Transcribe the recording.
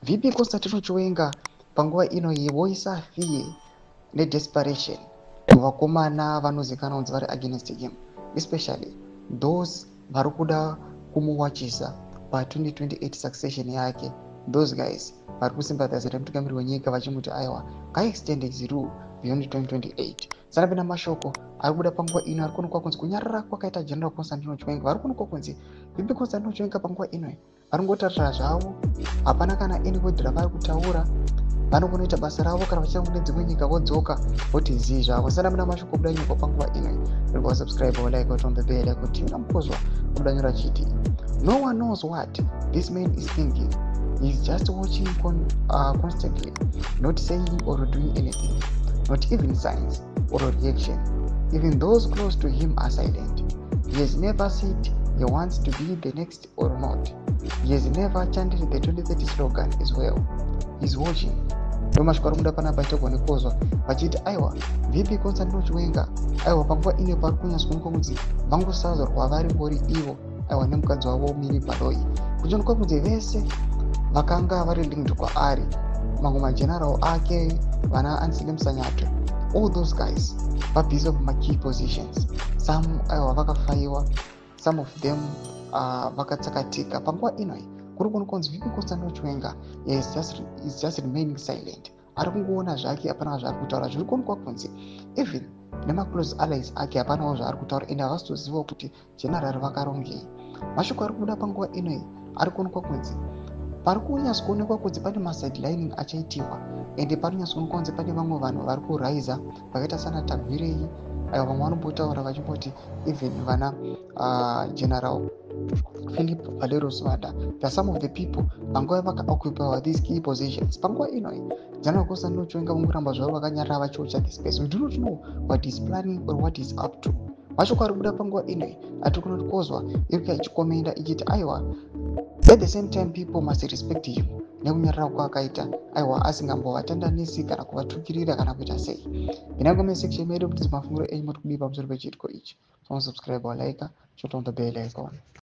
VP Constantino Chiwenga panguva ino yevoisa fiye nedesperation kuvakomana vanozikanwa kunzi vari against him, especially those vari kuda kumuwachisa pa2028 succession yake. Those guys vari kusympathize nemutungamiri wenyika vachimuti aiwa ngaextend his rule beyond 2028. Saka pena mashoko ari kubuda panguva ino ari kuonekwa kunzi kunyarara kwakaita General Constantino Chiwenga vari kuonekwa kunzi VP Constantino Chiwenga panguva ino vari kungotarira zvavo, hapana kana any word ravari kutaura, vanokunoita basa ravo kana vachienda kune dzimwe nyika vodzoka voti zii zvavo. Saka muna mashoko kubuda nyika panguva ino rikuva subscribe like on the bell kuti unamukuzwa kubuda nyora chiti no one knows what this man is thinking. He's just watching constantly, not saying or doing anything, not even signs or reaction. Even those close to him are silent. He has never said he wants to be the next or not. He has never chanted the 2030 slogan as well. He's watching. Romashkwari muda panapa itogonekuzwa vachiti aiwa VP Constantino Chiwenga aiwa panguva ine pari kunyatsoonekwa kunzi vangosazorwa vari ngori ivo aiwa nemukadzi wavo Miri Baloyi, kuchionekwa kunzi vese vakanga vari linked kwaari, mamwe mageneral ake vana Ansile Musanyato, all those guys were busy of key positions. Some aiwa vakafaiwa, some of them vakatsakatika. Panguva ino kuri kuonekwa kunzi VP Constantino Chiwenga is just remaining silent. Ari kungoona zvake, hapana zvaari kutaura. Zviri kuonekwa kunzi even nemaclose allies ake hapanawo zvaari kutaura ende havasitozivawo kuti general vakarongei. Mashoko ari kubuda panguva ino ari kuonekwa kunzi pari kunyatsoonekwa kunzi pane masidelining achaitiwa ende panonyatsoonekwa kunzi pane vamwe vanhu vari kuraiza vakaita sana Tagwirei, aiwa vamwe vanombotaura vachimboti even vana General Philip Valero Swada. There are some of the people vangova vakaoccupiwa these key positions. Panguva ino General Constantino Chiwenga vangoramba zvavo vakanyarara vachiwatcha this space. We do not know what he's planning or what he's up to. Mashoko ari kubuda panguva ino atiri kunokozwa irika ichikomenda ichiti aiwa at the same time people must respect him nekunyarara kwaakaita aiwa asingambovatandanisi kana kuvatukirira kana kuita sei. Inango mesection medu kuti mafunguro enyu muri kudii pamusoro pechitiko ichi. So subscribe or like, shut on the bell icon.